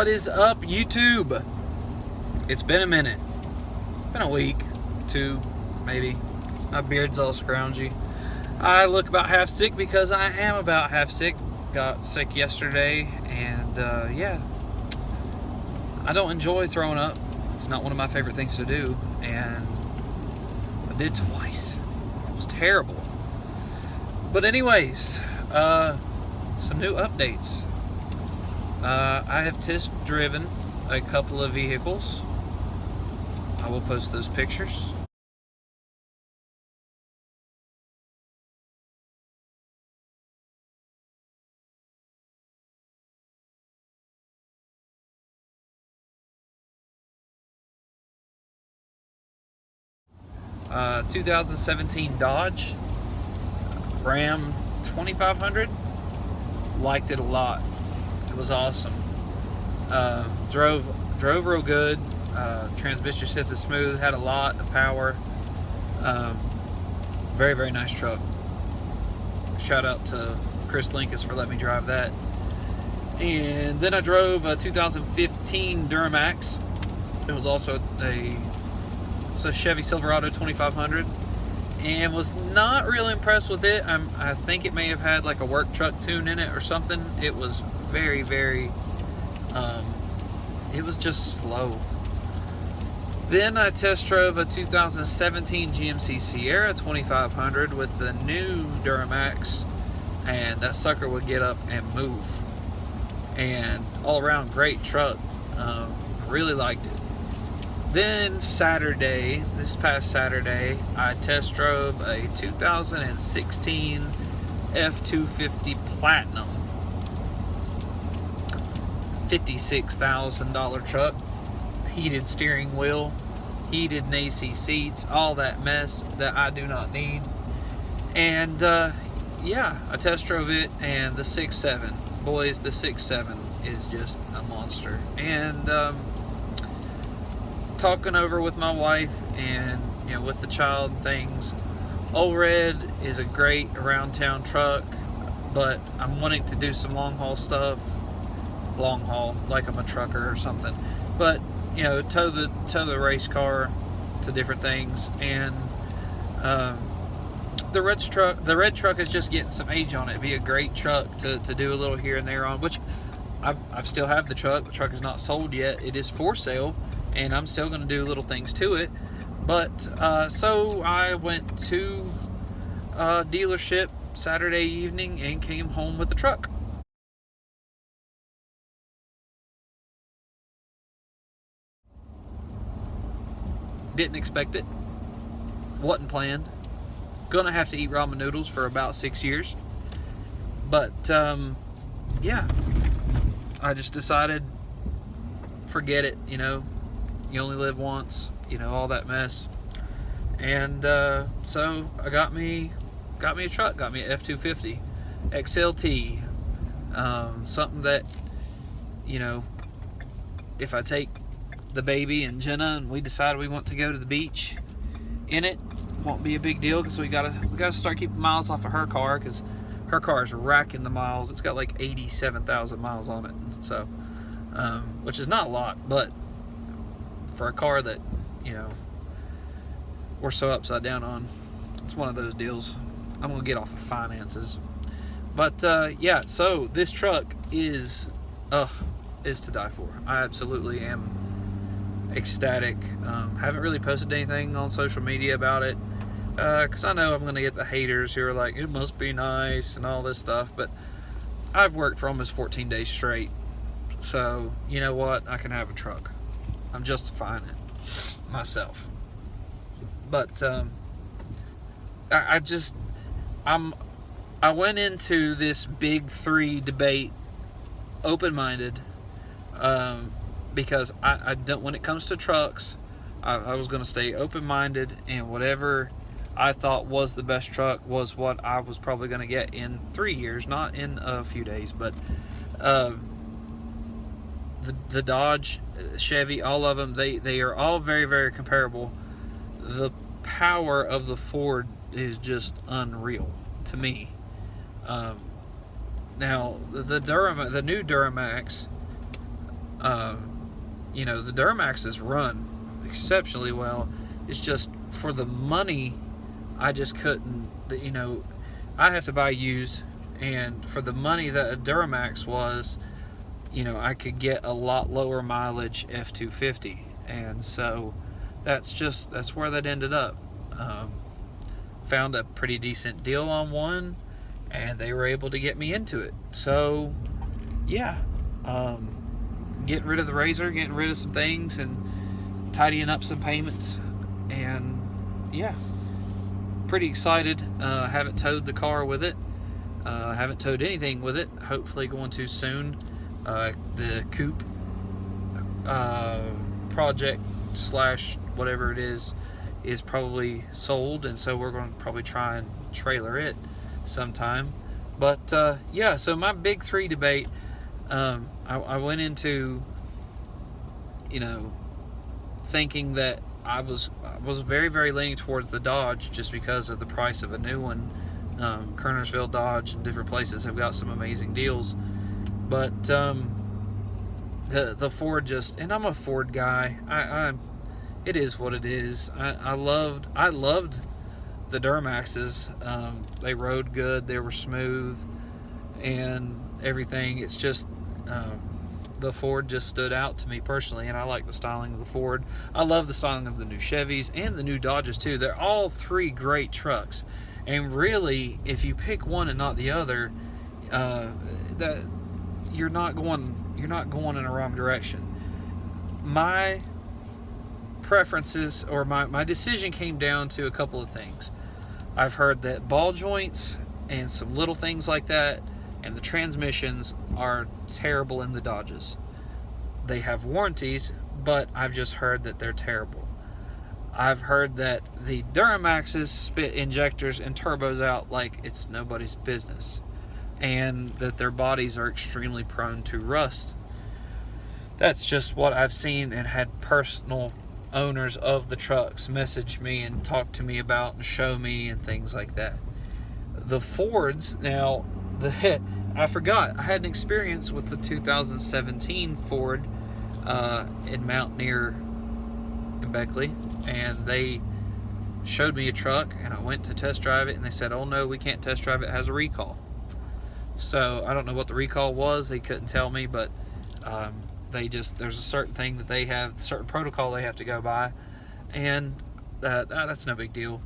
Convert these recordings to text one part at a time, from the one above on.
What is up, YouTube? It's been a minute. Been a week, two, maybe. My beard's all scroungy. I look about half sick because I am about half sick. Got sick yesterday, and yeah. I don't enjoy throwing up. It's not one of my favorite things to do, and I did twice. It was terrible. But anyways, some new updates. I have test driven a couple of vehicles. I will post those pictures. Uh, 2017 Dodge Ram 2500. Liked it a lot. It was awesome. Drove real good. Transmission shifted smooth. Had a lot of power. Very, very nice truck. Shout out to Chris Linkus for letting me drive that. And then I drove a 2015 Duramax. It was also a Chevy Silverado 2500, and was not really impressed with it. I think it may have had like a work truck tune in it or something. It was very, very, it was just slow. Then I test drove a 2017 GMC Sierra 2500 with the new Duramax, and that sucker would get up and move. And all around great truck. Really liked it. Then Saturday, this past Saturday, I test drove a 2016 F-250 Platinum. $56,000 truck. Heated steering wheel, heated and AC seats, all that mess that I do not need. And yeah, I test drove it, and the 6.7. Boys, the 6.7 is just a monster. And talking over with my wife and with the child and things, Old Red is a great around town truck, but I'm wanting to do some long haul stuff. Long haul, like I'm a trucker or something, but tow the race car to different things. And the red truck is just getting some age on it. It'd be a great truck to do a little here and there on, which I still have the truck. The truck is not sold yet. It is for sale, and I'm still going to do little things to it. But so I went to a dealership Saturday evening and came home with the truck. Didn't expect it. Wasn't planned. Gonna have to eat ramen noodles for about 6 years. But yeah, I just decided, forget it. You only live once. All that mess. And so I got me a truck. Got me an F-250 XLT. Something that if I take the baby and Jenna and we decide we want to go to the beach in it, won't be a big deal, because we gotta start keeping miles off of her car, because her car is racking the miles. It's got like 87,000 miles on it, so which is not a lot, but for a car that we're so upside down on, it's one of those deals. I'm gonna get off of finances. But yeah, so this truck is to die for. I absolutely am ecstatic. Haven't really posted anything on social media about it, because I know I'm going to get the haters who are like, it must be nice and all this stuff, but I've worked for almost 14 days straight, so you know what, I can have a truck. I'm justifying it myself. But I went into this big three debate open-minded, because I don't, when it comes to trucks, I was going to stay open-minded, and whatever I thought was the best truck was what I was probably going to get in 3 years, not in a few days. But the Dodge, Chevy, all of them, they are all very, very comparable. The power of the Ford is just unreal to me. Now the new Duramax, You know, the Duramaxes run exceptionally well. It's just for the money, I just couldn't, you know, I have to buy used, and for the money that a Duramax was, you know, I could get a lot lower mileage F250, and so that's where that ended up. Found a pretty decent deal on one, and they were able to get me into it. So yeah, getting rid of the Razor, getting rid of some things, and tidying up some payments, and yeah, pretty excited. Haven't towed the car with it. Haven't towed anything with it. Hopefully going to soon. The coupe project slash whatever it is probably sold, and so we're going to probably try and trailer it sometime. But yeah, so my big three debate, I went into, you know, thinking that I was very, very leaning towards the Dodge just because of the price of a new one. Kernersville Dodge and different places have got some amazing deals, but the Ford just, and I'm a Ford guy. It is what it is. I loved the Duramaxes. They rode good. They were smooth and everything. It's just the Ford just stood out to me personally, and I like the styling of the Ford. I love the styling of the new Chevys and the new Dodges too. They're all three great trucks, and really, if you pick one and not the other, that you're not going in a wrong direction. My preferences, or my decision, came down to a couple of things. I've heard that ball joints and some little things like that, and the transmissions are terrible in the Dodges. They have warranties, but I've just heard that they're terrible. I've heard that the Duramaxes spit injectors and turbos out like it's nobody's business, and that their bodies are extremely prone to rust. That's just what I've seen, and had personal owners of the trucks message me and talk to me about and show me and things like that. The Fords, now, I forgot, I had an experience with the 2017 Ford in Mountaineer in Beckley, and they showed me a truck, and I went to test drive it, and they said, oh no, we can't test drive it, it has a recall. So I don't know what the recall was, they couldn't tell me, but there's a certain thing that they have, certain protocol they have to go by, and that's no big deal.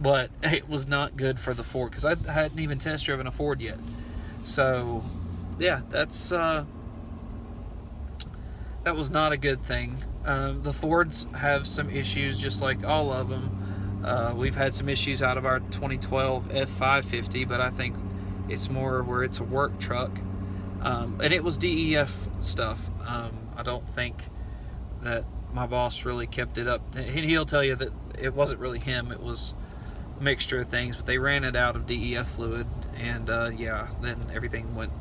But it was not good for the Ford, because I hadn't even test driven a Ford yet. So yeah, that was not a good thing. The Fords have some issues, just like all of them. We've had some issues out of our 2012 F550, but I think it's more where it's a work truck. And it was DEF stuff. I don't think that my boss really kept it up. He'll tell you that it wasn't really him, it was a mixture of things, but they ran it out of DEF fluid, and yeah, then everything went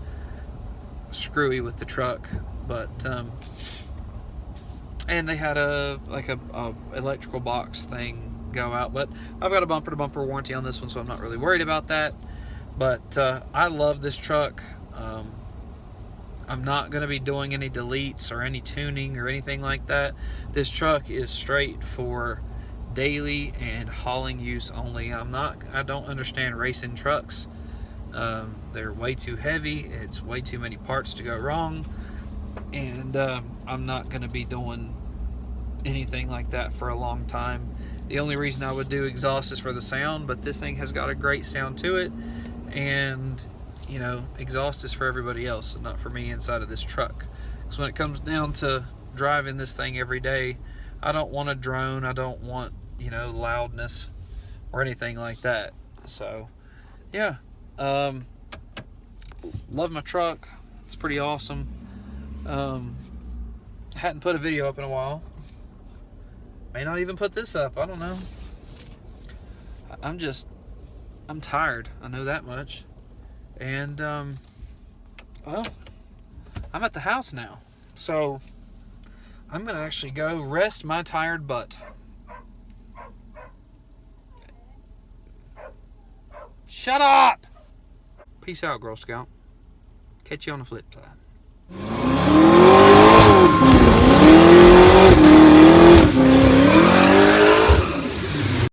screwy with the truck. But and they had a electrical box thing go out, but I've got a bumper to bumper warranty on this one, so I'm not really worried about that. But I love this truck. I'm not going to be doing any deletes or any tuning or anything like that. This truck is straight for daily and hauling use only. I don't understand racing trucks. They're way too heavy. It's way too many parts to go wrong. And I'm not going to be doing anything like that for a long time. The only reason I would do exhaust is for the sound, but this thing has got a great sound to it. And you know, exhaust is for everybody else and not for me inside of this truck. So when it comes down to driving this thing every day, I don't want a drone, I don't want, you know, loudness or anything like that. So yeah, love my truck. It's pretty awesome. Hadn't put a video up in a while. May not even put this up, I don't know. I'm tired, I know that much. And well, I'm at the house now, so I'm gonna actually go rest my tired butt. Shut up! Peace out, Girl Scout. Catch you on the flip side.